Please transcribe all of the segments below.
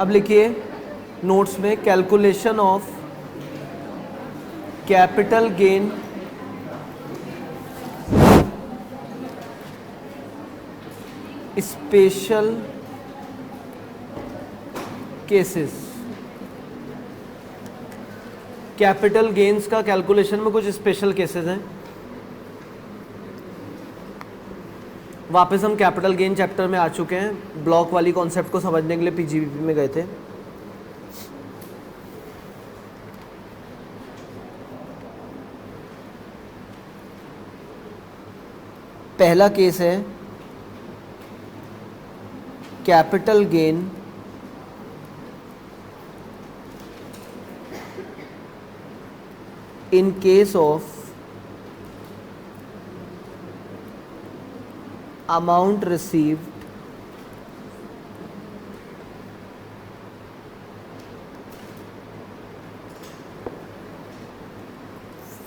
अब लिखिए नोट्स में, calculation of capital gain special cases. Capital gains का कैलकुलेशन में कुछ स्पेशल केसेस हैं। वापस हम कैपिटल गेन चैप्टर में आ चुके हैं, ब्लॉक वाली कॉन्सेप्ट को समझने के लिए पीजीबीपी में गए थे। पहला केस है capital gain in case of amount received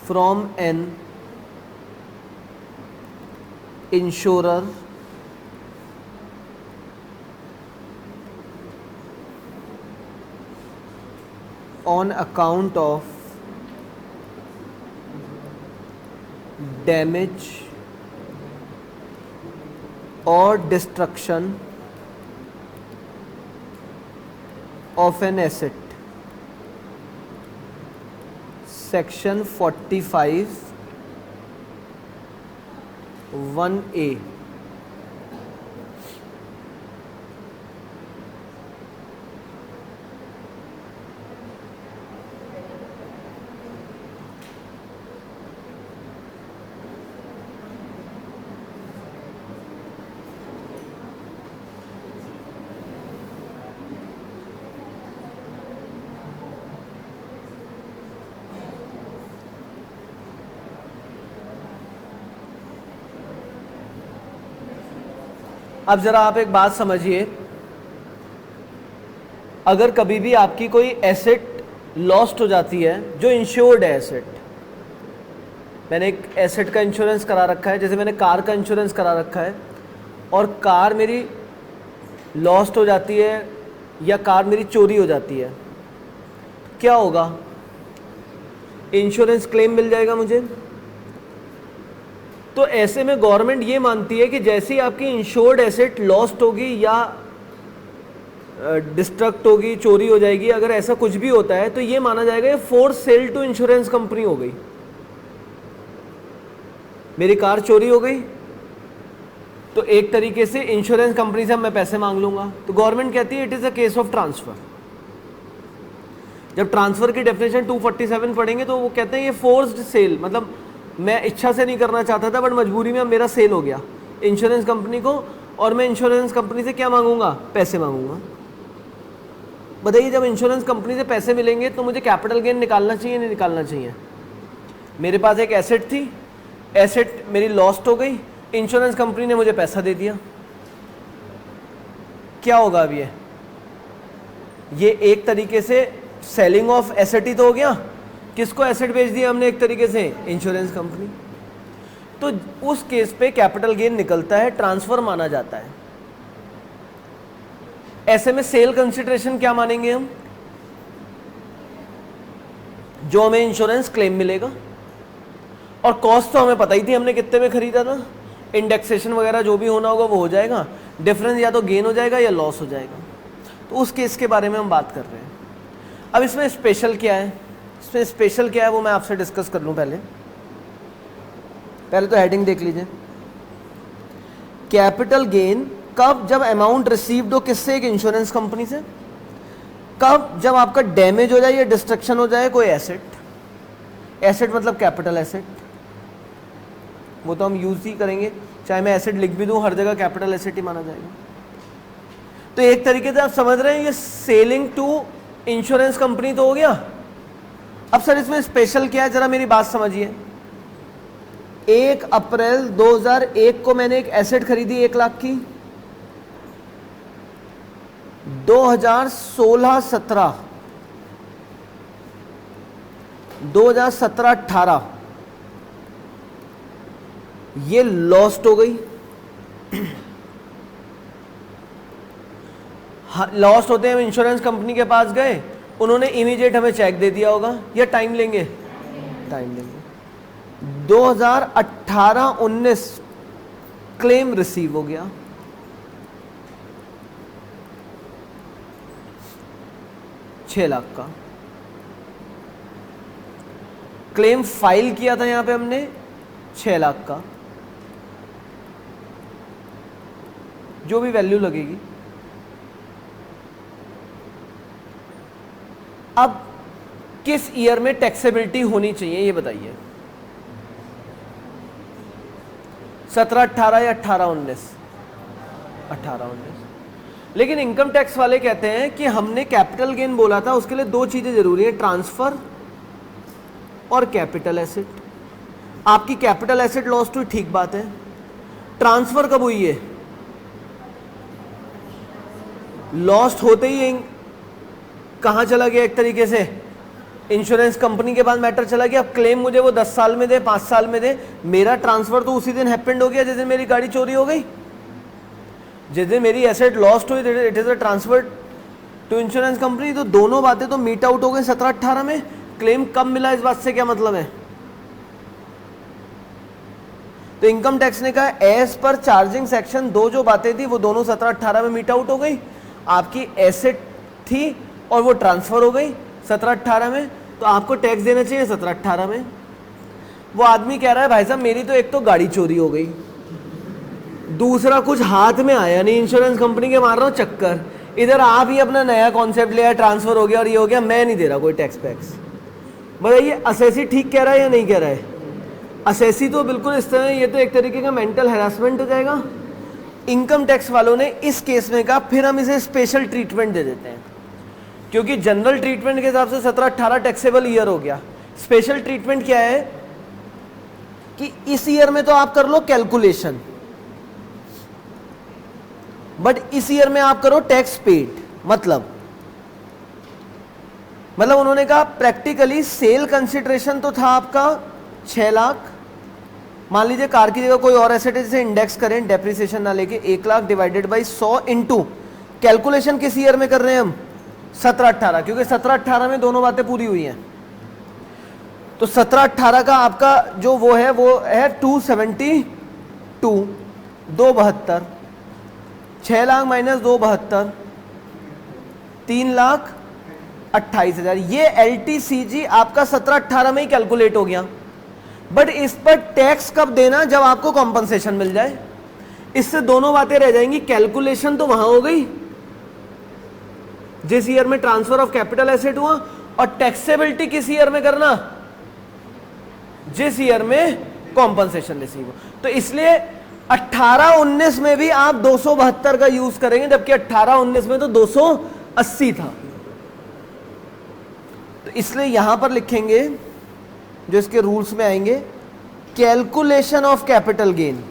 from an insurer on account of damage or destruction of an asset, section 45 1A। अब जरा आप एक बात समझिए, अगर कभी भी आपकी कोई एसेट लॉस्ट हो जाती है जो इंश्योर्ड है एसेट, मैंने एक एसेट का इंश्योरेंस करा रखा है, जैसे मैंने कार का इंश्योरेंस करा रखा है, और कार मेरी लॉस्ट हो जाती है या कार मेरी चोरी हो जाती है, क्या होगा? इंश्योरेंस क्लेम मिल जाएगा मुझे। तो ऐसे में गवर्नमेंट ये मानती है कि जैसे ही आपकी इंश्योर्ड एसेट लॉस्ट होगी या डिस्ट्रक्ट होगी, चोरी हो जाएगी, अगर ऐसा कुछ भी होता है तो ये माना जाएगा ये force sale to insurance company हो गई। मेरी कार चोरी हो गई तो एक तरीके से इंश्योरेंस कंपनी से मैं पैसे मांग लूंगा, तो गवर्नमेंट कहती है it is a case of transfer. जब ट्रांसफर की डेफिनेशन 247 पढ़ेंगे तो वो कहते हैं ये फोर्स्ड सेल, मतलब मैं इच्छा से नहीं करना चाहता था बट मजबूरी में अब मेरा सेल हो गया इंश्योरेंस कंपनी को, और मैं इंश्योरेंस कंपनी से क्या मांगूंगा? पैसे मांगूंगा। बताइए, जब इंश्योरेंस कंपनी से पैसे मिलेंगे तो मुझे कैपिटल गेन निकालना चाहिए नहीं निकालना चाहिए? मेरे पास एक एसेट थी, एसेट मेरी लॉस्ट हो गई, इंश्योरेंस कंपनी ने मुझे पैसा दे दिया, क्या होगा अब? ये एक तरीके से सेलिंग ऑफ एसेट ही तो हो गया। किसको एसेट बेच दिया हमने? एक तरीके से इंश्योरेंस कंपनी। तो उस केस पे कैपिटल गेन निकलता है, ट्रांसफर माना जाता है। ऐसे में सेल कंसिडरेशन क्या मानेंगे हम? जो हमें इंश्योरेंस क्लेम मिलेगा, और कॉस्ट तो हमें पता ही थी हमने कितने में खरीदा था, इंडेक्सेशन वगैरह जो भी होना होगा वो हो जाएगा, डिफरेंस या तो गेन हो जाएगा या लॉस हो जाएगा। तो उस केस के बारे में हम बात कर रहे हैं। अब इसमें स्पेशल क्या है? इसमें स्पेशल क्या है वो मैं आपसे डिस्कस कर लूं। पहले तो हेडिंग देख लीजिए, कैपिटल गेन कब? जब अमाउंट रिसीव्ड हो किससे? एक इंश्योरेंस कंपनी से। कब? जब आपका डैमेज हो जाए या डिस्ट्रक्शन हो जाए कोई एसेट। एसेट मतलब कैपिटल एसेट, वो तो हम यूज ही करेंगे, चाहे मैं एसेट लिख भी दूं हर जगह कैपिटल एसेट ही माना जाएगा। तो एक तरीके से आप समझ रहे हैं ये सेलिंग टू इंश्योरेंस कंपनी तो हो गया। अब सर इसमें स्पेशल क्या है, जरा मेरी बात समझिए। 1 अप्रैल 2001 को मैंने एक एसेट खरीदी 1 लाख की, 2016-17 2017-18 ये लॉस्ट हो गई। लॉस्ट होते हैं, इंश्योरेंस कंपनी के पास गए, उन्होंने इमीडिएट हमें चेक दे दिया होगा या टाइम लेंगे? टाइम लेंगे। 2018-19 क्लेम रिसीव हो गया, ₹6 लाख का क्लेम फाइल किया था यहां पे हमने, 6 लाख का, जो भी वैल्यू लगेगी। अब किस ईयर में टैक्सेबिलिटी होनी चाहिए ये बताइए? 17-18 या 18-19? 18-19। लेकिन इनकम टैक्स वाले कहते हैं कि हमने कैपिटल गेन बोला था, उसके लिए 2 चीजें जरूरी है, ट्रांसफर और कैपिटल एसेट। आपकी कैपिटल एसेट लॉस्ट हुई, ठीक बात है, ट्रांसफर कब हुई है? लॉस्ट होते ही कहां चला गया? एक तरीके से इंश्योरेंस कंपनी के पास मैटर चला गया। अब क्लेम मुझे वो 10 साल में दे, 5 साल में दे, मेरा ट्रांसफर तो उसी दिन हैपेंड हो गया जिस दिन मेरी गाड़ी चोरी हो गई, जिस दिन मेरी एसेट लॉस्ट हुई, it is a transfer to insurance company. तो दोनों बातें तो मीट आउट हो गई 17-18 में। क्लेम कब मिला इस बात से क्या मतलब है? तो इनकम टैक्स ने कहा एज पर चार्जिंग सेक्शन 2 जो बातें थी वो दोनों 17-18 में मीट आउट हो गई। आपकी एसेट थी और वो ट्रांसफर हो गई 17-18 में, तो आपको टैक्स देना चाहिए 17-18 में। वो आदमी कह रहा है भाई साहब मेरी तो एक तो गाड़ी चोरी हो गई, दूसरा कुछ हाथ में आया नहीं, इंश्योरेंस कंपनी के मार रहा हूं चक्कर, इधर आप ही अपना नया कॉन्सेप्ट लिया, ट्रांसफर हो गया और ये हो गया, मैं नहीं दे रहा कोई टैक्स पैक्स। बताइए असेसी ठीक कह रहा है या नहीं कह रहा है? असेसी तो बिल्कुल इस तरह, ये तो एक तरीके का मेंटल हैरेसमेंट हो जाएगा। इनकम टैक्स वालों ने इस केस में कहा फिर हम इसे स्पेशल ट्रीटमेंट दे देते हैं, क्योंकि जनरल ट्रीटमेंट के हिसाब से 17-18 टैक्सेबल ईयर हो गया। स्पेशल ट्रीटमेंट क्या है कि इस ईयर में तो आप कर लो कैलकुलेशन, बट इस ईयर में आप करो टैक्स पेड। मतलब उन्होंने कहा प्रैक्टिकली सेल कंसिडरेशन तो था आपका 6 लाख, मान लीजिए कार की जगह कोई और एसेट है जिसे इंडेक्स करें, डेप्रिसिएशन ना लेके, 1 lakh divided by 100 into, calculation किस ईयर में कर रहे हैं हम? 17-18, क्योंकि 17-18 में दोनों बातें पूरी हुई हैं। तो 17-18 का आपका जो वो है 272, 272, 6 लाख माइनस 272, 3,28,000। ये LTCG आपका 17-18 में ही कैलकुलेट हो गया। बट इस पर टैक्स कब देना? जब आपको कॉम्पनसेशन मिल जाए। इससे दोनों बातें रह जाएंगी, कैलकुलेशन तो वहां हो गई जिस ईयर में ट्रांसफर ऑफ कैपिटल एसेट हुआ, और टैक्सेबिलिटी किस ईयर में करना? जिस ईयर में कॉम्पनसेशन रिसीव हो। तो इसलिए 18-19 में भी आप 272 का यूज करेंगे, जबकि 18-19 में तो 280 था। तो इसलिए यहां पर लिखेंगे जो इसके रूल्स में आएंगे, calculation of capital gain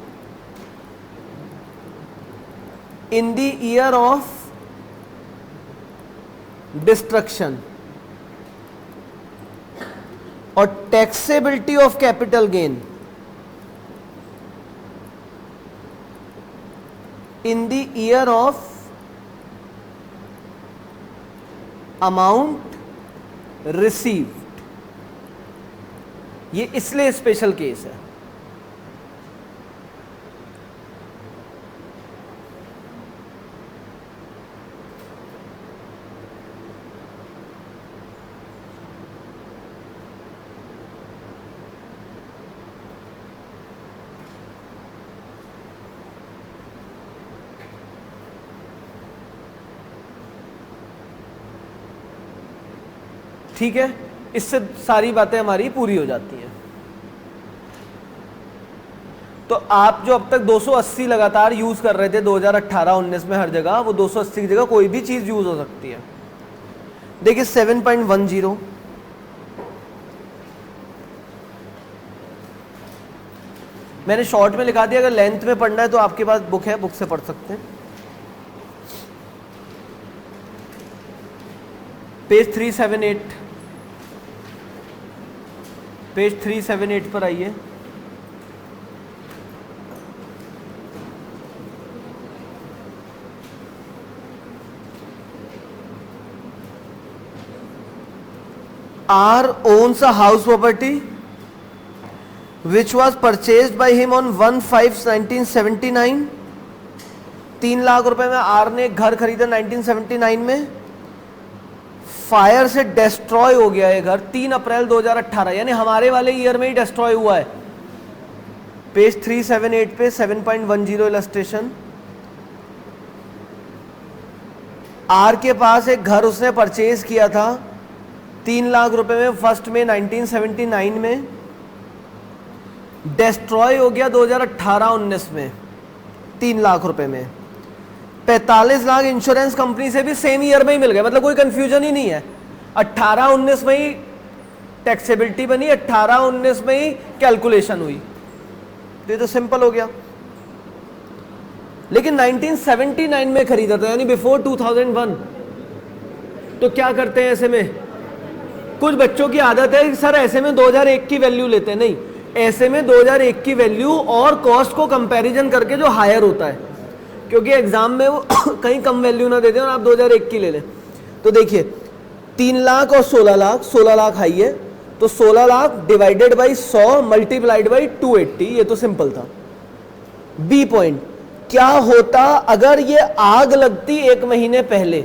in the year of destruction और taxability of capital gain in the year of amount received. ये इसलिए स्पेशल केस है। ठीक है, इससे सारी बातें हमारी पूरी हो जाती हैं। तो आप जो अब तक 280 लगातार यूज कर रहे थे 2018-19 में हर जगह, वो 280 की जगह कोई भी चीज यूज हो सकती है। देखिए 7.10 मैंने शॉर्ट में लिखा दिया, अगर लेंथ में पढ़ना है तो आपके पास बुक है, बुक से पढ़ सकते हैं। पेज 378, पेज 378 पर आइए। R owns a house property which was purchased by him on 1/5/1979. 3 lakh रुपए में आर ने एक घर खरीदा 1979 में, फायर से डिस्ट्रॉय हो गया ये घर 3 अप्रैल 2018, यानी हमारे वाले ईयर में ही डिस्ट्रॉय हुआ है। पेज 378 पे 7.10 इलस्ट्रेशन। आर के पास एक घर उसने परचेज किया था 3 लाख रुपए में 1 मई 1979 में, डिस्ट्रॉय हो गया 2018-19 में 3 लाख रुपए में। 45 लाख इंश्योरेंस कंपनी से भी सेम ईयर में ही मिल गए, मतलब कोई कंफ्यूजन ही नहीं है। 18-19 में ही टैक्सेबिलिटी बनी, 18-19 में ही कैलकुलेशन हुई, ये तो सिंपल हो गया। लेकिन 1979 में खरीदा था, यानी बिफोर 2001, तो क्या करते हैं ऐसे में? कुछ बच्चों की आदत है कि सर ऐसे में 2001 की वैल्यू लेते हैं। नहीं, ऐसे में 2001 की वैल्यू और कॉस्ट को कंपैरिजन करके जो हायर होता है, क्योंकि एग्जाम में वो कहीं कम वैल्यू ना दे दें और आप 2001 की ले लें। तो देखिए 3 लाख और 16 लाख, 16 लाख हाई है, तो 16 lakh divided by 100 multiplied by 280, ये तो सिंपल था। बी पॉइंट, क्या होता अगर ये आग लगती 1 महीने पहले,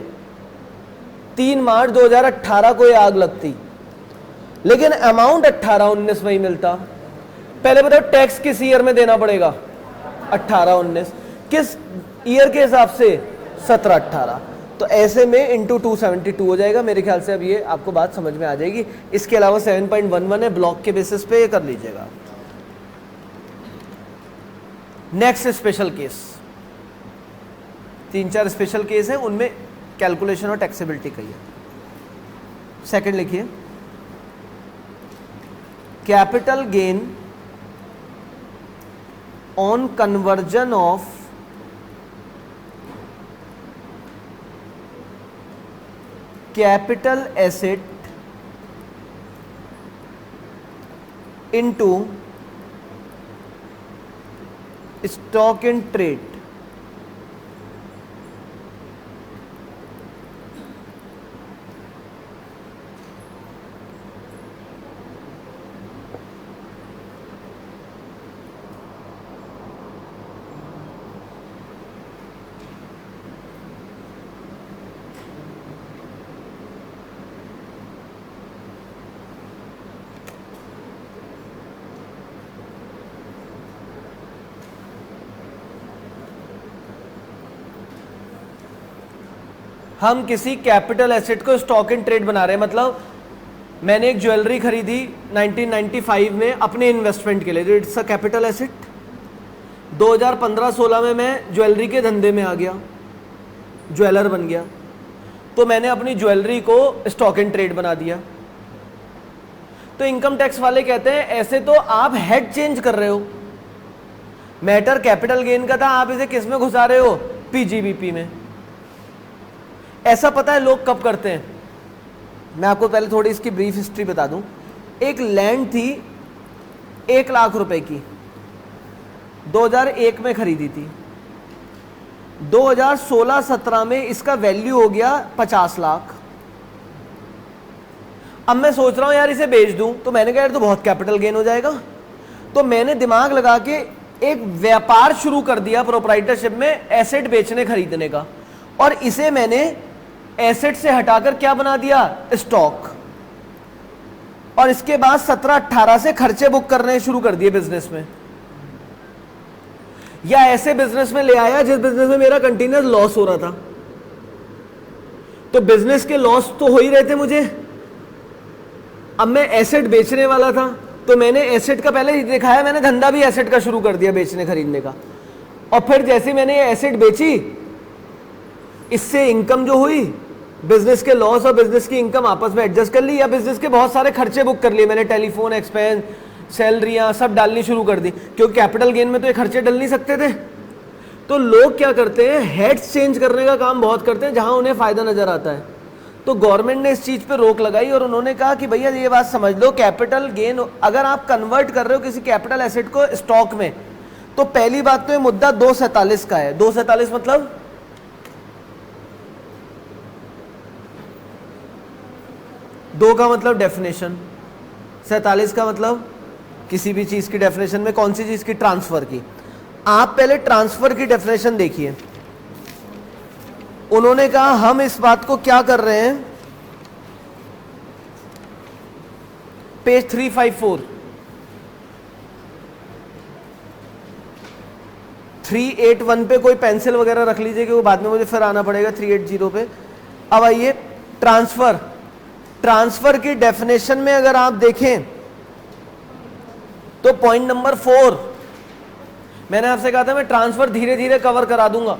3 मार्च 2018 को ये आग लगती, लेकिन अमाउंट 18-19 में ही मिलता। पहले बताओ टैक्स किस ईयर में देना पड़ेगा? 18-19। किस ईयर के हिसाब से? 17-18। तो ऐसे में इंटू 272 हो जाएगा। मेरे ख्याल से अब ये आपको बात समझ में आ जाएगी। इसके अलावा 7.11 है, ब्लॉक के बेसिस पे ये कर लीजिएगा। Next special case, 3-4 special case है, उनमें कैलकुलेशन और टैक्सेबिलिटी का ही है। सेकंड लिखिए, capital gain on conversion of capital asset into stock in trade. हम किसी कैपिटल एसेट को स्टॉक इन ट्रेड बना रहे हैं, मतलब मैंने एक ज्वेलरी खरीदी 1995 में अपने इन्वेस्टमेंट के लिए, इट्स अ कैपिटल एसेट। 2015-16 में मैं ज्वेलरी के धंधे में आ गया, ज्वेलर बन गया, तो मैंने अपनी ज्वेलरी को स्टॉक इन ट्रेड बना दिया। तो इनकम टैक्स वाले कहते हैं ऐसे तो आप हेड चेंज कर रहे हो, मैटर कैपिटल गेन का था, आप इसे किस में घुसा रहे हो? पीजीबीपी में। ऐसा पता है लोग कब करते हैं? मैं आपको पहले थोड़ी इसकी ब्रीफ हिस्ट्री बता दूं। एक लैंड थी 1 लाख रुपए की, 2001 में खरीदी थी, 2016-17 में इसका वैल्यू हो गया 50 लाख। अब मैं सोच रहा हूं यार इसे बेच दूं, तो मैंने कहा यार तो बहुत कैपिटल गेन हो जाएगा, तो मैंने दिमाग लगा के एक व्यापार शुरू कर दिया प्रोप्राइटरशिप में, एसेट बेचने खरीदने का, और इसे मैंने एसेट से हटाकर क्या बना दिया? स्टॉक। और इसके बाद 17-18 से खर्चे बुक करने शुरू कर दिए बिजनेस में, या ऐसे बिजनेस में ले आया जिस बिजनेस में मेरा कंटिन्यूअस लॉस हो रहा था। तो बिजनेस के लॉस तो हो ही रहे थे मुझे, अब मैं एसेट बेचने वाला था, तो मैंने एसेट का पहले ही दिखाया, मैंने धंधा भी एसेट का शुरू कर दिया, बेचने खरीदने का। और फिर जैसे मैंने ये एसेट बेची, इससे इनकम जो हुई, बिजनेस के लॉस और बिजनेस की इनकम आपस में एडजस्ट कर ली, या बिजनेस के बहुत सारे खर्चे बुक कर लिए मैंने, टेलीफोन एक्सपेंस, सैलरियां सब डालनी शुरू कर दी, क्योंकि कैपिटल गेन में तो ये खर्चे डल नहीं सकते थे। तो लोग क्या करते हैं? हेड्स चेंज करने का काम बहुत करते हैं जहां उन्हें फायदा नजर आता है। तो गवर्नमेंट ने इस चीज पे रोक लगाई और उन्होंने कहा कि भैया ये बात समझ लो, कैपिटल गेन अगर आप कन्वर्ट कर रहे हो किसी कैपिटल एसेट को स्टॉक में, तो पहली बात तो ये मुद्दा 247 का है। 247 मतलब 2 का मतलब डेफिनेशन, 47 का मतलब किसी भी चीज की डेफिनेशन में कौन सी चीज की, ट्रांसफर की। आप पहले ट्रांसफर की डेफिनेशन देखिए। उन्होंने कहा हम इस बात को क्या कर रहे हैं, पेज 354, 381 पे कोई पेंसिल वगैरह रख लीजिए कि वो बाद में मुझे फिर आना पड़ेगा 380 पे। अब आइए ट्रांसफर, ट्रांसफर की डेफिनेशन में अगर आप देखें तो पॉइंट नंबर 4, मैंने आपसे कहा था मैं ट्रांसफर धीरे धीरे कवर करा दूंगा।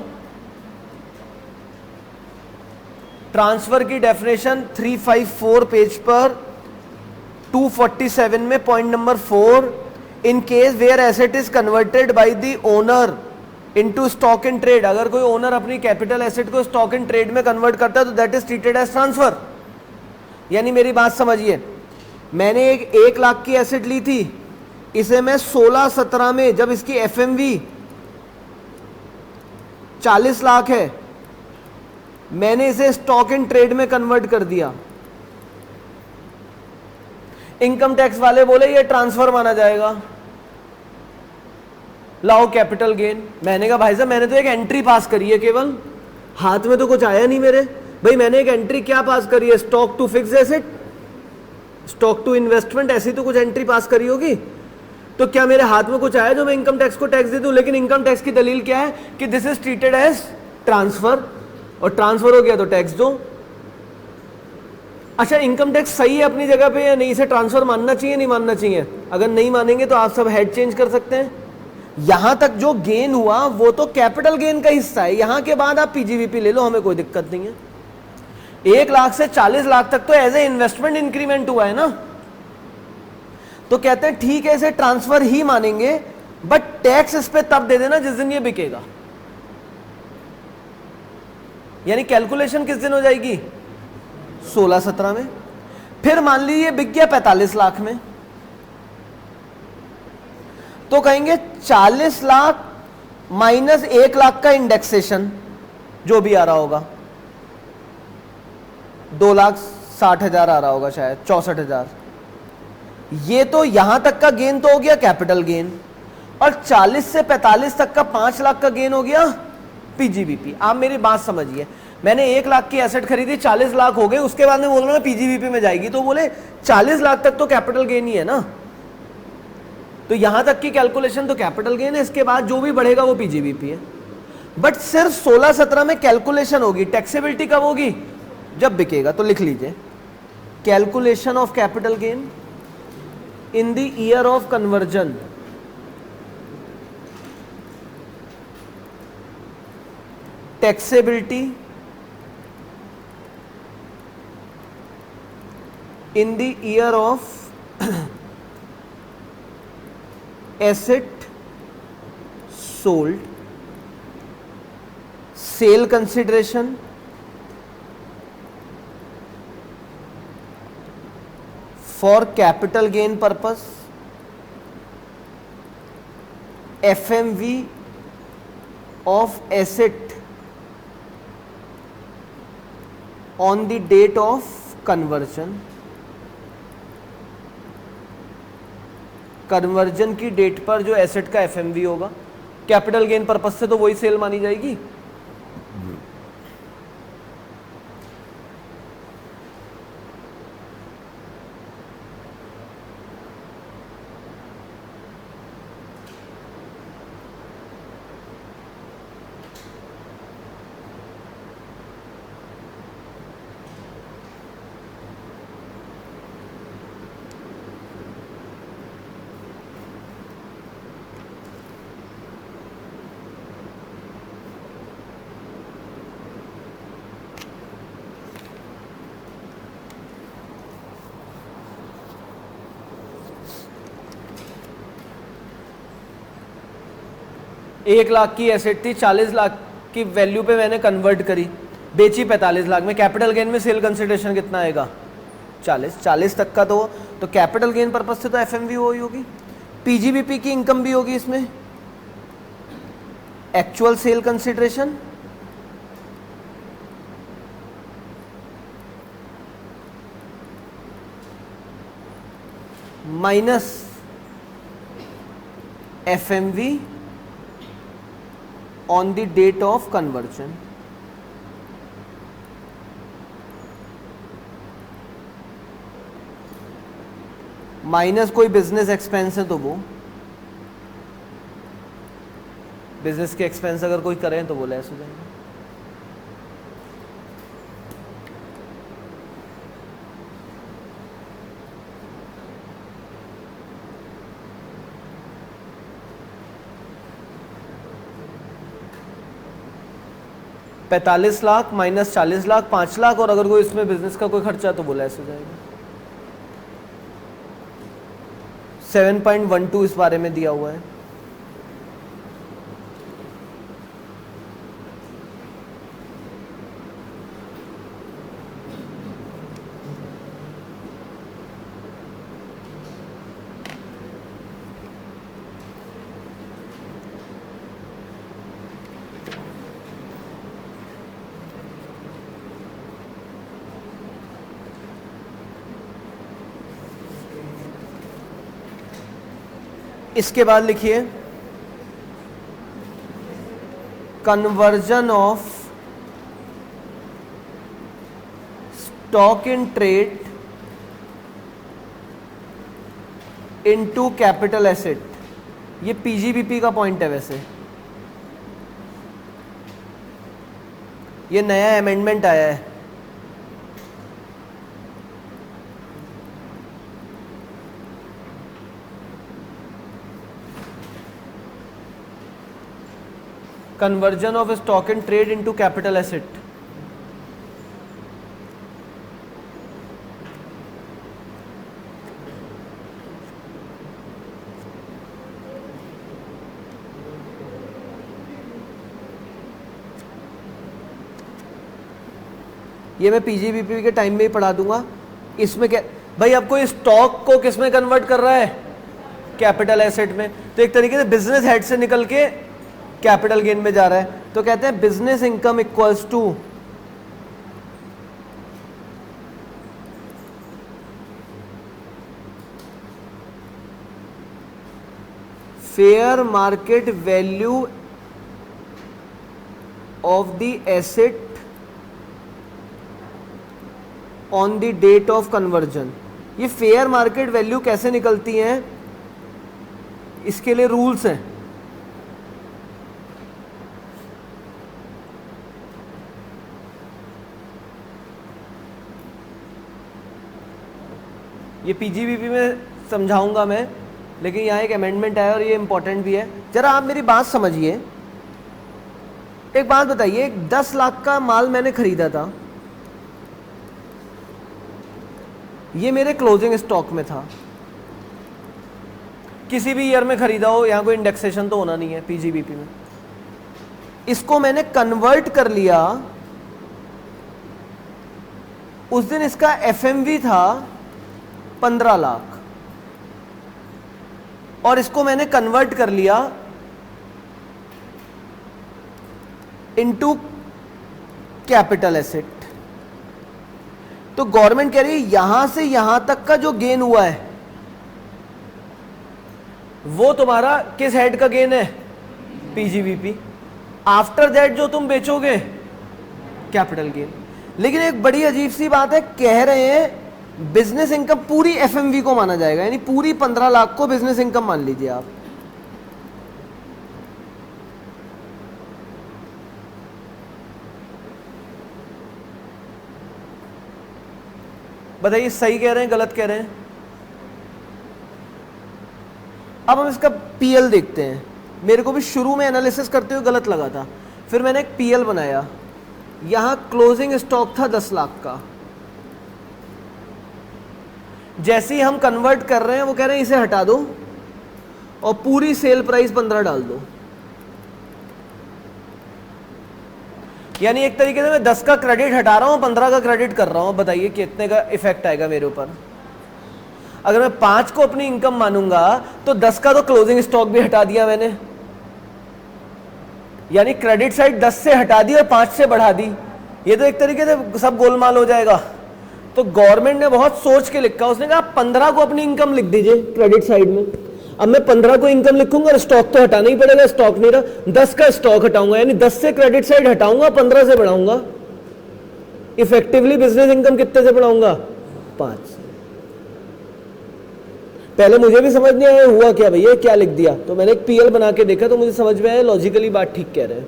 ट्रांसफर की डेफिनेशन 354 पेज पर 247 में point number 4, in case where asset is converted by the owner into stock in trade, अगर कोई ओनर अपनी कैपिटल एसेट को स्टॉक इन ट्रेड में कन्वर्ट करता है तो that is treated as transfer. यानी मेरी बात समझिए, मैंने एक 1 लाख की एसेट ली थी, इसे मैं 16-17 में जब इसकी एफएमवी 40 लाख है, मैंने इसे स्टॉक इन ट्रेड में कन्वर्ट कर दिया। इनकम टैक्स वाले बोले ये ट्रांसफर माना जाएगा, लाओ कैपिटल गेन। मैंने कहा भाई साहब मैंने तो एक एंट्री पास करी है, केवल हाथ में तो कुछ आया नहीं मेरे। भाई मैंने एक एंट्री क्या पास करी है, stock to fix asset, stock to investment, ऐसी तो कुछ एंट्री पास करी होगी। तो क्या मेरे हाथ में कुछ आया जो मैं इनकम टैक्स को टैक्स दे दूं? लेकिन इनकम टैक्स की दलील क्या है कि this is treated as transfer, और ट्रांसफर हो गया तो टैक्स दो। अच्छा इनकम टैक्स सही है अपनी जगह पे या नहीं, इसे ट्रांसफर मानना चाहिए नहीं मानना चाहिए? अगर नहीं मानेंगे तो आप सब हेड चेंज कर सकते हैं। यहां तक जो गेन हुआ वो तो कैपिटल गेन का हिस्सा है, यहां के बाद आप पीजीवीपी ले लो, हमें कोई दिक्कत नहीं है। 1 लाख से 40 लाख तक तो एज ए इन्वेस्टमेंट इंक्रीमेंट हुआ है ना, तो कहते हैं ठीक है इसे ट्रांसफर ही मानेंगे, बट टैक्स इस पे तब दे देना जिस दिन ये बिकेगा। यानी कैलकुलेशन किस दिन हो जाएगी, 16-17 में। फिर मान लीजिए बिक गया 45 लाख में, तो कहेंगे 40 लाख माइनस 1 लाख का इंडेक्सेशन जो भी आ रहा होगा, 2,60,000 आ रहा होगा शायद, 64,000। ये तो यहां तक का गेन तो हो गया कैपिटल गेन, और 40 से 45 तक का 5 लाख का गेन हो गया पीजीवीपी। आप मेरी बात समझिए, मैंने 1 लाख की एसेट खरीदी, 40 लाख हो गए, उसके बाद में बोल रहा हूं पीजीवीपी में जाएगी, तो बोले 40 लाख तक तो कैपिटल गेन ही है ना, तो यहां तक की कैलकुलेशन तो कैपिटल गेन है, इसके बाद जो भी बढ़ेगा वो पीजीवीपी है। बट सिर्फ 16-17 में कैलकुलेशन होगी, टैक्सेबिलिटी कब होगी, जब बिकेगा। तो लिख लीजिए calculation of capital gain in the year of conversion, taxability in the year of asset sold, sale consideration for capital gain purpose, FMV of asset on the date of conversion, conversion की date पर जो asset का FMV होगा, capital gain purpose से तो वही cell मानी जाएगी। एक लाख की एसेट थी, 40 लाख की वैल्यू पे मैंने कन्वर्ट करी, बेची 45 लाख में, कैपिटल गेन में सेल कंसिडरेशन कितना आएगा, 40 तक का। तो कैपिटल गेन पर्पज से तो एफएमवी ही होगी, पीजीबीपी की इनकम भी होगी इसमें, actual sale consideration minus FMV on the date of conversion. Minus कोई बिजनेस एक्सपेंस है तो वो बिजनेस के एक्सपेंस अगर कोई करें तो वो लेस हो जाएंगे। $45 लाख माइनस 40 लाख 5 लाख, और अगर कोई इसमें बिजनेस का कोई खर्चा तो वो लेस हो जाएगा। 7.12 इस बारे में दिया हुआ है। इसके बाद लिखिए conversion of stock in trade into capital asset. ये पीजीबीपी का पॉइंट है। वैसे ये नया अमेंडमेंट आया है। Conversion of stock in trade into capital asset. ये मैं पीजीबीपी के टाइम में ही पढ़ा दूंगा। इसमें क्या भाई, आपको इस स्टॉक को किस में कन्वर्ट कर रहा है? कैपिटल एसेट में। तो एक तरीके से बिजनेस हेड से निकल के कैपिटल गेन में जा रहा है। तो कहते हैं business income equals to fair market value of the asset on the date of conversion. ये फेयर मार्केट वैल्यू कैसे निकलती है, इसके लिए रूल्स हैं। ये पीजीबीपी में समझाऊंगा मैं, लेकिन यहाँ एक अमेंडमेंट आया और ये इंपॉर्टेंट भी है। जरा आप मेरी बात समझिए। एक बात बताइए, 10 लाख का माल मैंने खरीदा था, ये मेरे क्लोजिंग स्टॉक में था। किसी भी ईयर में खरीदा हो, यहाँ कोई इंडेक्सेशन तो होना नहीं है पीजीबीपी में। इसको मैंने कन्वर्ट कर लिया, उस दिन इसका एफएमवी था 15 लाख, और इसको मैंने कन्वर्ट कर लिया इनटू कैपिटल एसेट। तो गवर्नमेंट कह रही है यहां से यहां तक का जो गेन हुआ है वो तुम्हारा किस हेड का गेन है? पीजीबीपी। आफ्टर दैट जो तुम बेचोगे कैपिटल गेन। लेकिन एक बड़ी अजीब सी बात है, कह रहे हैं बिजनेस इनकम पूरी एफएमवी को माना जाएगा, यानी पूरी 15 लाख को बिजनेस इनकम मान लीजिए आप। बताइए सही कह रहे हैं गलत कह रहे हैं? अब हम इसका पीएल देखते हैं। मेरे को भी शुरू में एनालिसिस करते हुए गलत लगा था, फिर मैंने एक पीएल बनाया। यहां क्लोजिंग स्टॉक था 10 लाख का। जैसे ही हम कन्वर्ट कर रहे हैं वो कह रहे हैं इसे हटा दो और पूरी सेल प्राइस 15 डाल दो। यानी एक तरीके से मैं 10 का क्रेडिट हटा रहा हूं, 15 का क्रेडिट कर रहा हूं। बताइए कितने का इफेक्ट आएगा मेरे ऊपर? अगर मैं 5 को अपनी इनकम मानूंगा तो 10 का तो क्लोजिंग स्टॉक भी हटा दिया मैंने, यानी क्रेडिट साइड 10 से हटा दी और 5 से बढ़ा दी। ये तो एक तरीके से सब गोलमाल हो जाएगा। तो गवर्नमेंट ने बहुत सोच के लिखा, उसने कहा 15 को अपनी इनकम लिख दीजिए क्रेडिट साइड में। अब मैं 15 को इनकम लिखूंगा, स्टॉक तो हटाना ही पड़ेगा, स्टॉक नहीं रहा, 10 का स्टॉक हटाऊंगा, यानी 10 से क्रेडिट साइड हटाऊंगा, 15 से बढ़ाऊंगा। इफेक्टिवली बिजनेस इनकम कितने से बढ़ाऊंगा? 5। पहले मुझे भी समझ नहीं आया हुआ क्या भैया, क्या लिख दिया, तो मैंने एक पीएल बना के देखा तो मुझे समझ में आया लॉजिकली बात ठीक कह रहे हैं।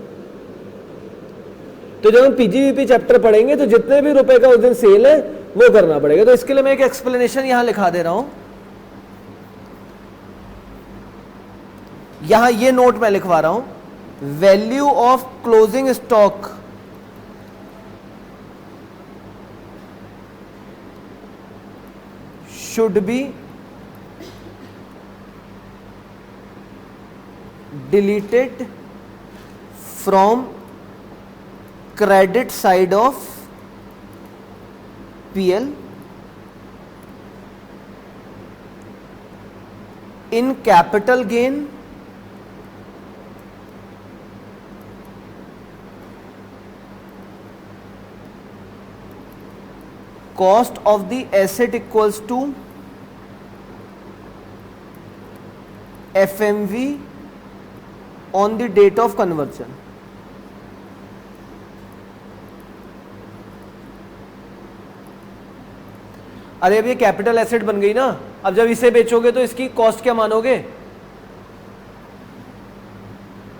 तो जब हम पीजीवीपी चैप्टर पढ़ेंगे तो जितने भी रुपए का उस दिन सेल है वो करना पड़ेगा। तो इसके लिए मैं एक एक्सप्लेनेशन यहां लिखा दे रहा हूं, यहां ये नोट मैं लिखवा रहा हूं, value of closing stock should be deleted from credit side of PL in capital gain cost of the asset equals to FMV on the date of conversion। अरे अब ये कैपिटल एसेट बन गई ना, अब जब इसे बेचोगे तो इसकी कॉस्ट क्या मानोगे?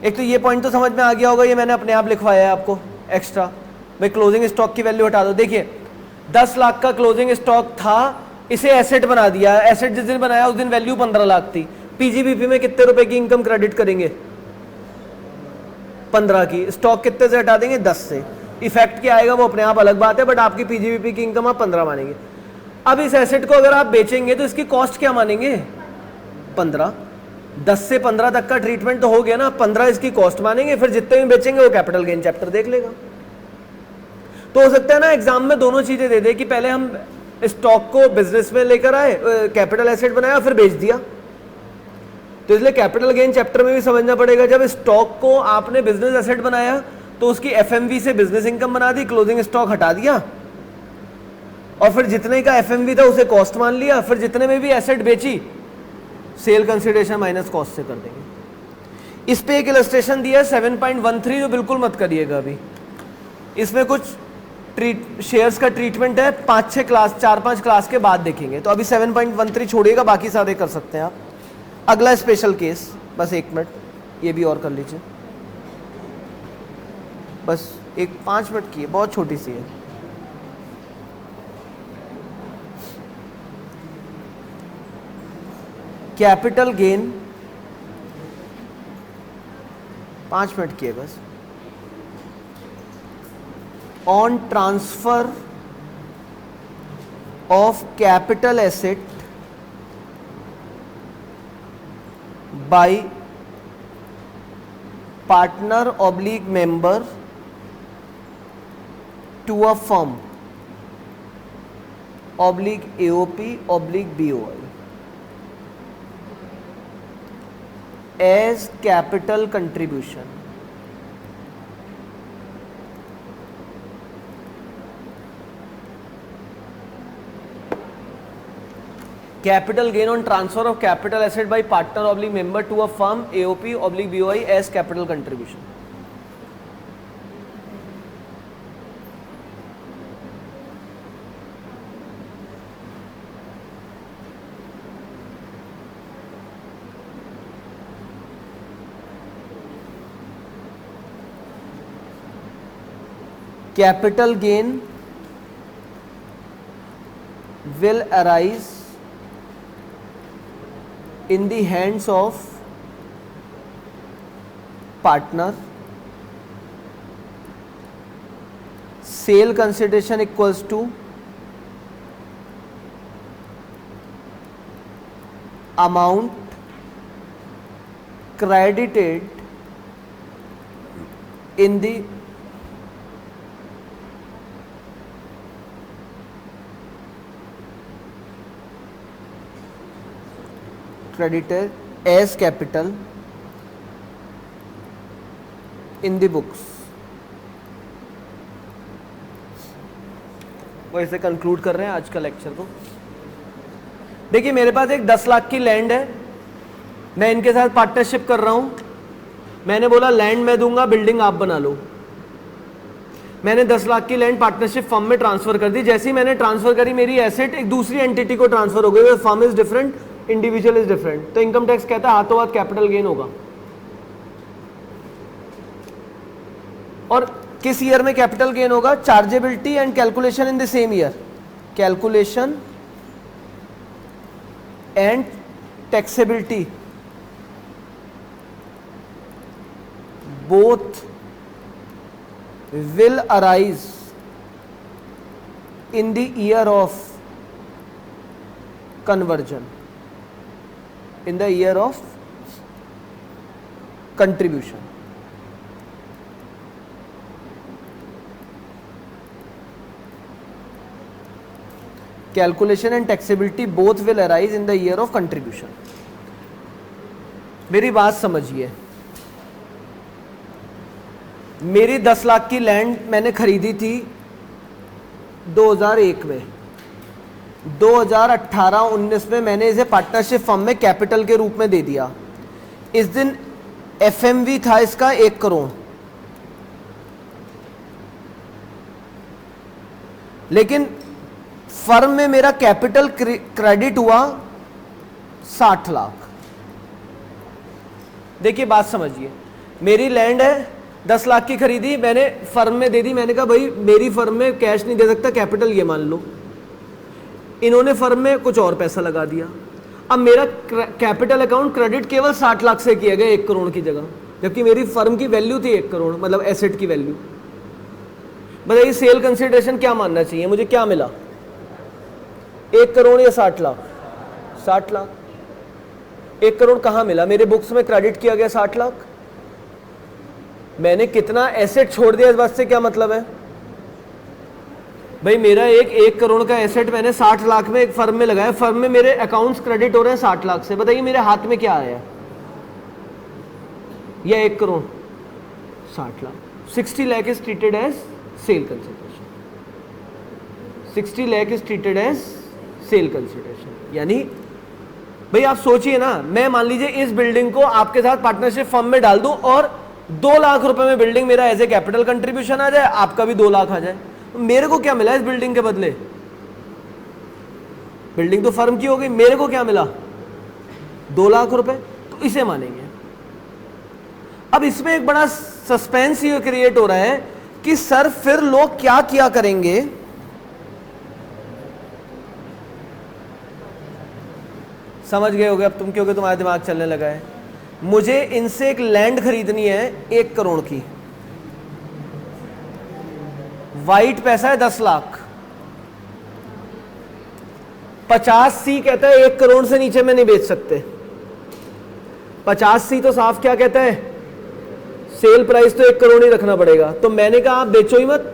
एक तो ये पॉइंट तो समझ में आ गया होगा, ये मैंने अपने आप लिखवाया है आपको एक्स्ट्रा। भाई क्लोजिंग स्टॉक की वैल्यू हटा दो, देखिए 10 लाख का क्लोजिंग स्टॉक था, इसे एसेट बना दिया, एसेट जिस दिन बनाया उस दिन वैल्यू 15 लाख थी, पीजीबीपी में कितने रुपए की इनकम क्रेडिट करेंगे? 15 की। स्टॉक कितने से हटा देंगे? 10 से। इफेक्ट क्या आएगा वो अपने आप अलग बात है, बट आपकी पीजीबीपी की इनकम आप 15 मानेंगे। अब इस एसेट को अगर आप बेचेंगे तो इसकी कॉस्ट क्या मानेंगे? 15। 10 से 15 तक का ट्रीटमेंट तो हो गया ना, 15 इसकी कॉस्ट मानेंगे, फिर जितने भी बेचेंगे वो कैपिटल गेन चैप्टर देख लेगा। तो हो सकता है ना एग्जाम में दोनों चीजें दे दे कि पहले हम स्टॉक को बिजनेस में लेकर आए, कैपिटल एसेट बनाया, फिर बेच दिया। तो इसलिए कैपिटल गेन चैप्टर में भी समझना पड़ेगा, जब स्टॉक को आपने बिजनेस एसेट बनाया तो उसकी एफएमवी से बिजनेस इनकम बना दी, क्लोजिंग स्टॉक हटा दिया, और फिर जितने का एफएमवी था उसे कॉस्ट मान लिया, फिर जितने में भी एसेट बेची सेल कंसिडरेशन माइनस कॉस्ट से कर देंगे। इस पे एक इलस्ट्रेशन दिया है 7.13, जो बिल्कुल मत करिएगा अभी, इसमें कुछ शेयर्स का ट्रीटमेंट है, 5-6 क्लास 4-5 क्लास के बाद देखेंगे। तो अभी 7.13 छोड़िएगा, बाकी सारे कर सकते हैं आप। अगला स्पेशल केस, बस 1 मिनट ये भी और कर लीजिए, बस 5 मिनट की है, बहुत छोटी सी है। कैपिटल गेन 5 मिनट की है बस। On transfer of capital asset by partner oblique member to a firm oblique AOP oblique BOI as capital contribution। Capital gain on transfer of capital asset by partner oblique member to a firm AOP oblique BOI as capital contribution। Capital gain will arise in the hands of partner, sale consideration equals to amount credited in the credited as capital in the books। वैसे conclude कर रहे हैं आज का lecture को। देखिए मेरे पास एक 10 लाख की लैंड है, मैं इनके साथ पार्टनरशिप कर रहा हूं। मैंने बोला लैंड मैं दूंगा, बिल्डिंग आप बना लो। मैंने 10 लाख की लैंड पार्टनरशिप फर्म में ट्रांसफर कर दी। जैसे ही मैंने ट्रांसफर करी, मेरी एसेट एक दूसरी एंटिटी को ट्रांसफर हो गई। Firm is different, individual is different, तो इनकम टैक्स कहता है हाथों हाथ कैपिटल गेन होगा। और किस ईयर में कैपिटल गेन होगा? Chargeability and calculation in the same year. Calculation and taxability both will arise in the year of conversion, in the year of contribution. Calculation and taxability both will arise in the year of contribution. मेरी बात समझिए, मेरी 10 लाख की land मैंने खरीदी थी 2001 में। 2018-19 में मैंने इसे पार्टनरशिप फर्म में कैपिटल के रूप में दे दिया। इस दिन एफएमवी था इसका 1 करोड़, लेकिन फर्म में मेरा कैपिटल क्रेडिट हुआ 60 लाख। देखिए बात समझिए, मेरी लैंड है 10 लाख की खरीदी, मैंने फर्म में दे दी। मैंने कहा भाई मेरी फर्म में कैश नहीं दे सकता, कैपिटल ये मान लो। इन्होंने फर्म में कुछ और पैसा लगा दिया। अब मेरा कैपिटल अकाउंट क्रेडिट केवल 60 लाख से किया गया 1 करोड़ की जगह, जबकि मेरी फर्म की वैल्यू थी 1 करोड़, मतलब एसेट की वैल्यू। बताइए सेल कंसिडरेशन क्या मानना चाहिए मुझे? क्या मिला, 1 करोड़ या 60 लाख? 60 लाख। 1 करोड़ कहाँ मिला? मेरे बुक्स में क्रेडिट किया गया 60 लाख। मैंने कितना एसेट छोड़ दिया इस बात से क्या मतलब है? भाई मेरा 1 करोड़ का एसेट मैंने 60 लाख में एक फर्म में लगाया, फर्म में मेरे अकाउंट्स क्रेडिट हो रहे हैं 60 लाख से। बताइए मेरे हाथ में क्या आया? या 1 crore 60 lakh. 60 lakh is treated as sale consideration. 60 lakh is treated as sale consideration. यानी भाई आप सोचिए ना, मैं मान लीजिए इस बिल्डिंग को आपके साथ पार्टनरशिप फर्म में डाल दूं और 2 लाख रुपए में बिल्डिंग मेरा एज ए कैपिटल कंट्रीब्यूशन आ जाए, आपका भी 2 लाख आ जाए, तो मेरे को क्या मिला इस बिल्डिंग के बदले? बिल्डिंग तो फर्म की हो गई, मेरे को क्या मिला? 2 लाख रुपए। तो इसे मानेंगे। अब इसमें एक बड़ा सस्पेंस ये क्रिएट हो रहा है कि सर फिर लोग क्या किया करेंगे? समझ गए होगे अब तुम, क्योंकि तुम्हारा दिमाग चलने लगा है। मुझे इनसे एक लैंड खरीदनी है 1 करोड़ की, वाइट पैसा है 10 लाख, 50C कहता है 1 करोड़ से नीचे में नहीं बेच सकते। 50C तो साफ क्या कहता है? सेल प्राइस तो 1 करोड़ ही रखना पड़ेगा। तो मैंने कहा आप बेचो ही मत,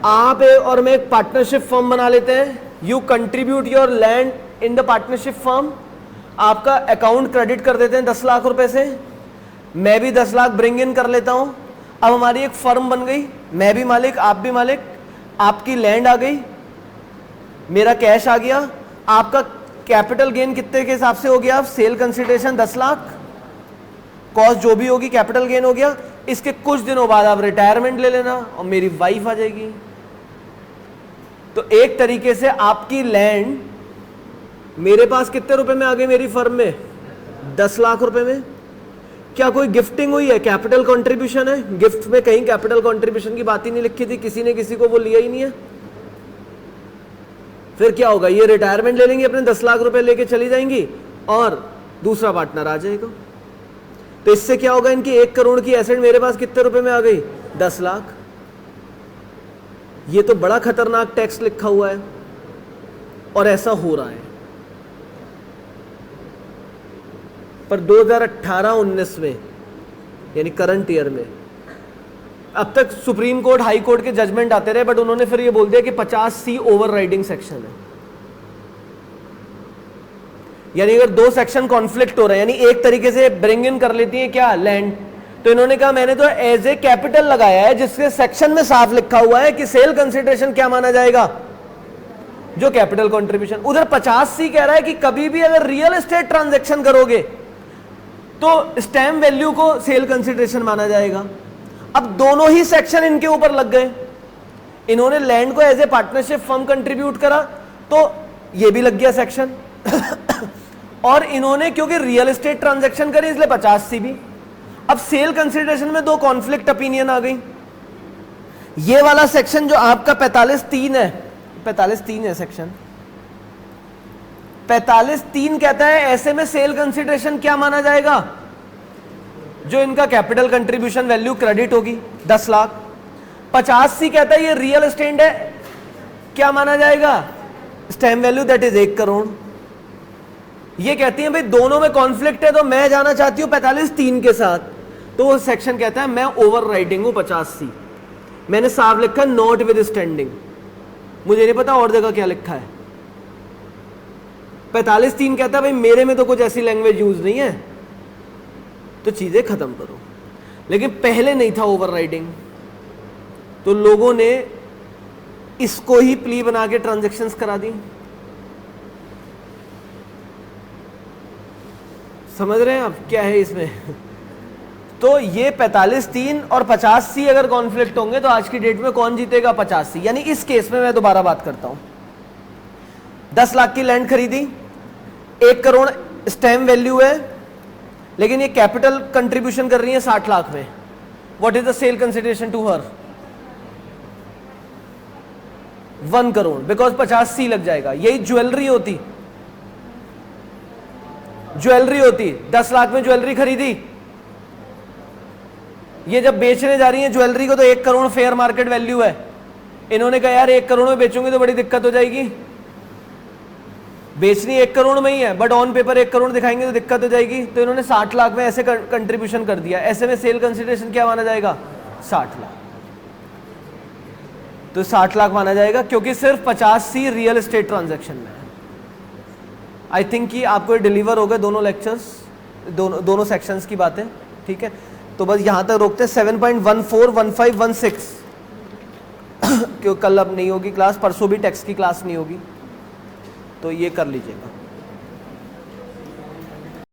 आप और मैं एक पार्टनरशिप फर्म बना लेते हैं। You contribute your land in the partnership firm, आपका अकाउंट क्रेडिट कर देते हैं 10 लाख रुपए से, मैं भी 10 लाख ब्रिंग इन कर लेता हूं। अब हमारी एक फर्म बन गई, मैं भी मालिक, आप भी मालिक, आपकी लैंड आ गई, मेरा कैश आ गया। आपका कैपिटल गेन कितने के हिसाब से हो गया? आप सेल कंसिडरेशन 10 लाख, कॉस्ट जो भी होगी कैपिटल गेन हो गया। इसके कुछ दिनों बाद आप रिटायरमेंट ले लेना और मेरी वाइफ आ जाएगी। तो एक तरीके से आपकी लैंड मेरे पास कितने रुपए में आ गई? मेरी फर्म में 10 लाख रुपए में। क्या कोई गिफ्टिंग हुई है? कैपिटल कंट्रीब्यूशन है। गिफ्ट में कहीं कैपिटल कंट्रीब्यूशन की बात ही नहीं लिखी थी, किसी ने किसी को वो लिया ही नहीं है। फिर क्या होगा? ये रिटायरमेंट ले लेंगे, अपने 10 लाख रुपए लेके चली जाएंगी और दूसरा पार्टनर आ जाएगा। तो इससे क्या होगा? इनकी 1 करोड़ की एसेट मेरे पास कितने रुपए में आ गई? 10 लाख। ये तो बड़ा खतरनाक टैक्स लिखा हुआ है और ऐसा हो रहा है। पर 2018-19 में यानी करंट ईयर में, अब तक सुप्रीम कोर्ट, हाई कोर्ट के जजमेंट आते रहे, बट उन्होंने फिर ये बोल दिया कि 50C ओवरराइडिंग सेक्शन है। यानी अगर 2 सेक्शन कॉन्फ्लिक्ट हो रहे हैं, यानी एक तरीके से ब्रिंग इन कर लेती है क्या? लैंड, तो इन्होंने कहा मैंने तो एज ए कैपिटल लगाया है, जिसके सेक्शन में साफ लिखा हुआ है कि सेल कंसिडरेशन क्या माना जाएगा, जो कैपिटल कंट्रीब्यूशन। उधर 50C कह रहा है कि कभी भी अगर रियल एस्टेट ट्रांजैक्शन करोगे तो स्टैम्प वैल्यू को सेल कंसिडरेशन माना जाएगा। अब दोनों ही सेक्शन इनके ऊपर लग गए। इन्होंने लैंड को as a partnership firm contribute करा तो ये भी लग गया सेक्शन और इन्होंने क्योंकि रियल एस्टेट ट्रांजैक्शन करी इसलिए 50C भी। अब सेल कंसिडरेशन में दो कॉन्फ्लिक्ट ओपिनियन आ गई। ये वाला सेक्शन जो आपका 45(3) है, 45(3) है सेक्शन 45(3) कहता है ऐसे में सेल कंसिडरेशन क्या माना जाएगा, जो इनका कैपिटल कंट्रीब्यूशन वैल्यू क्रेडिट होगी 10 लाख। 50C कहता है ये रियल एस्टेट है, क्या माना जाएगा, stamp value that is 1 crore. ये कहती है भाई दोनों में कॉन्फ्लिक्ट है तो मैं जाना चाहती हूं 45(3) के साथ, तो वो सेक्शन कहता है मैं ओवर राइडिंग हूं 50C। मैंने साफ लिखा नॉट विद स्टैंडिंग, मुझे नहीं पता और जगह क्या लिखा है। 45(3) कहता है भाई मेरे में तो कुछ ऐसी लैंग्वेज यूज नहीं है, तो चीजें खत्म करो। लेकिन पहले नहीं था ओवर राइडिंग, तो लोगों ने इसको ही प्ली बना के ट्रांजैक्शंस करा दी। समझ रहे हैं आप क्या है इसमें? तो ये 45(3) और 50C अगर कॉन्फ्लिक्ट होंगे तो आज की डेट में कौन जीतेगा, 50C। यानी इस केस में मैं दोबारा बात करता हूं, 10 लाख की लैंड खरीदी, 1 करोड़ स्टैम्प वैल्यू है, लेकिन ये कैपिटल कंट्रीब्यूशन कर रही है 60 लाख में। What is the sale consideration to her, 1 crore, because 50C लग जाएगा। यही ज्वेलरी होती, 10 लाख में ज्वेलरी खरीदी, ये जब बेचने जा रही है ज्वेलरी को तो 1 करोड़ फेयर मार्केट वैल्यू है। इन्होंने कहा यार 1 करोड़ में बेचूंगी तो बड़ी दिक्कत हो जाएगी, बेचनी 1 करोड़ में ही है बट ऑन पेपर 1 करोड़ दिखाएंगे तो दिक्कत हो जाएगी, तो इन्होंने 60 लाख में ऐसे कंट्रीब्यूशन कर दिया। ऐसे में सेल कंसिडरेशन क्या माना जाएगा, 60 लाख। तो 60 लाख माना जाएगा क्योंकि सिर्फ 50C रियल एस्टेट ट्रांजैक्शन में है। आई थिंक कि आपको डिलीवर हो गए दोनों लेक्चर्स, दोनों सेक्शंस की बातें, ठीक है। तो बस यहां तक रोकते हैं। 7.14, 15, 16 क्यों कल अब नहीं होगी क्लास, परसों भी टेक्स्ट की क्लास नहीं होगी, तो ये कर लीजिएगा।